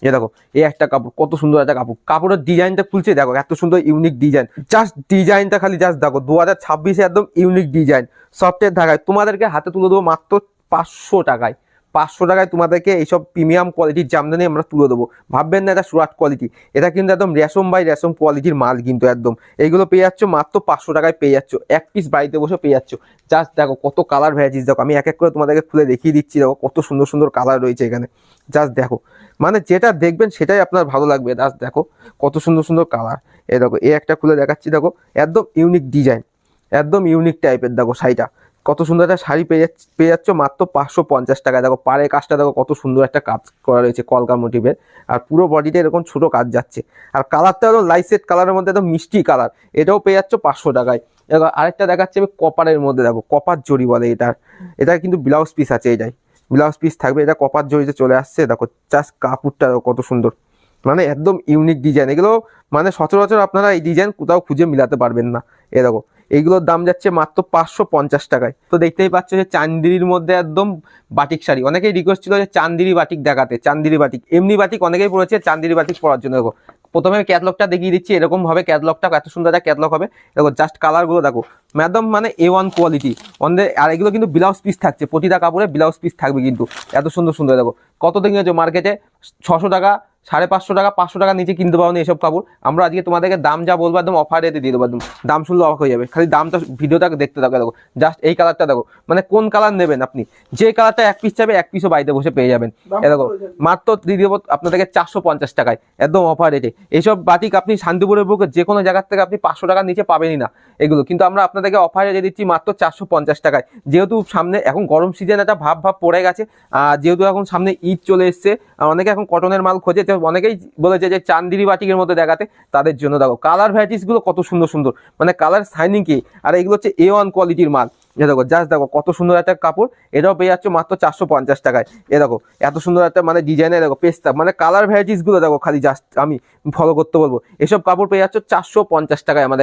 এ দেখো এই একটা কাপড়, কত সুন্দর একটা কাপড়, কাপড়ের ডিজাইনটা খুলছে দেখো, এত সুন্দর ইউনিক ডিজাইন, জাস্ট ডিজাইনটা খালি জাস্ট দেখো 2026-এ একদম ইউনিক ডিজাইন সফটের ঢাকায় তোমাদেরকে হাতে তুলে দেবো মাত্র 500 টাকায়। 500 টাকায় তোমাদেরকে এইসব প্রিমিয়াম কোয়ালিটির জামদানি আমরা তুলে দেবো। ভাববেন না এটা সুরাট কোয়ালিটি, এটা কিন্তু একদম রেশম বাই রেশম কোয়ালিটির মাল কিন্তু একদম। এইগুলো পেয়ে যাচ্ছ মাত্র 500 টাকায় পেয়ে যাচ্ছ, এক পিস বাড়িতে বসে পেয়ে যাচ্ছ। জাস্ট দেখো কত কালার ভ্যারাইটিস, দেখো আমি এক এক করে তোমাদেরকে খুলে দেখিয়ে দিচ্ছি, দেখো কত সুন্দর সুন্দর কালার রয়েছে এখানে। জাস্ট দেখো মানে যেটা দেখবেন সেটাই আপনার ভালো লাগবে। জাস্ট দেখো কত সুন্দর সুন্দর কালার। এই দেখো এই একটা খুলে দেখাচ্ছি, দেখো একদম ইউনিক ডিজাইন, একদম ইউনিক টাইপের। দেখো শাড়িটা কত সুন্দর একটা শাড়ি পেয়ে যাচ্ছ মাত্র 550 টাকায়। দেখো পাড়ের কাজটা দেখো কত সুন্দর একটা কাজ করা রয়েছে কলকা মোটিভের, আর পুরো বডিতে এরকম ছোট কাজ যাচ্ছে, আর কালারটা একদম লাইট কালারের মধ্যে একদম মিষ্টি কালার, এটাও পেয়ে যাচ্ছ 500 টাকায়। দেখো আরেকটা দেখাচ্ছে আমি কপারের মধ্যে, দেখো কপার জরি বলে এটার, এটা কিন্তু ব্লাউজ পিস আছে, এটাই ব্লাউজ পিস থাকবে, এটা কপার জরিতে চলে আসছে। দেখো জাস্ট কাপড়টা দেখো কত সুন্দর, মানে একদম ইউনিক ডিজাইন। এগুলো মানে সচরাচর আপনারা এই ডিজাইন কোথাও খুঁজে মিলাতে পারবেন না। এ দেখো এইগুলোর দাম যাচ্ছে মাত্র 550 টাকায়। তো দেখতেই পাচ্ছ যে চান্দিরির মধ্যে একদম বাটিক শাড়ি, অনেকেই রিকোয়েস্ট ছিল যে চান্দিরি বাটিক দেখাতে, চান্দিরি বাটিক এমনি বাটিক অনেকেই পড়েছে, চান্দিরি বাটিক পরার জন্য। দেখো প্রথমে ক্যাটলগটা দেখিয়ে দিচ্ছি, এরকম ভাবে ক্যাটলগটা, এত সুন্দর একটা ক্যাটলগ হবে। দেখো জাস্ট কালারগুলো দেখো একদম মানে A1 কোয়ালিটি অন্ধে। আর এগুলো কিন্তু ব্লাউজ পিস থাকছে, প্রতিটা কাপড়ে ব্লাউজ পিস থাকবে কিন্তু, এত সুন্দর সুন্দর। দেখো কত দিন হয়েছে মার্কেটে 600 টাকা, 550 টাকা, 500 টাকা নিচে কিনতে পারো না এসব কাপড়। আমরা আজকে তোমাদেরকে দাম যা বলবো একদম অফার রেটে দিয়ে দেবো, একদম দাম শুনলে অবাক হয়ে যাবে। খালি দামটা ভিডিওটা দেখতে থাকো। দেখো জাস্ট এই কালারটা দেখো, মানে কোন কালার নেবেন আপনি, যে কালারটা এক পিস চাইবে এক পিসও বাড়িতে বসে পেয়ে যাবেন। এ দেখো মাত্র দিয়ে দেবো আপনাদেরকে 450 টাকায়, একদম অফার রেটে। এইসব বাটিক আপনি শান্তিপুরের বুকে যে কোনো জায়গার থেকে আপনি 500 টাকার নিচে পাবেনই না এগুলো, কিন্তু আমরা আপনাদেরকে অফার রেটে দিচ্ছি মাত্র 450 টাকায়। যেহেতু সামনে এখন গরম সিজন একটা ভাব পড়ে গেছে, যেহেতু এখন সামনে ঈদ চলে এসছে, অনেকে এখন কটনের মাল খোঁজে, তো অনেকেই বলেছে যে চান্দিরি বাটিকের মধ্যে দেখাতে, তাদের জন্য দেখো কালার ভ্যারাইটিস গুলো কত সুন্দর সুন্দর, মানে কালার শাইনিং কি, আর এগুলো হচ্ছে A1 কোয়ালিটির মাল। এ দেখো জাস্ট দেখো কত সুন্দর একটা কাপড়, এটাও পেয়ে যাচ্ছে মাত্র 450 টাকায়। এ দেখো এত সুন্দর একটা মানে ডিজাইনের, দেখো পেস্তা, মানে কালার ভ্যারাইটিস গুলো দেখো, খালি জাস্ট আমি ফলো করতে বলবো, এসব কাপড় পেয়ে যাচ্ছে 450 টাকায় আমাদের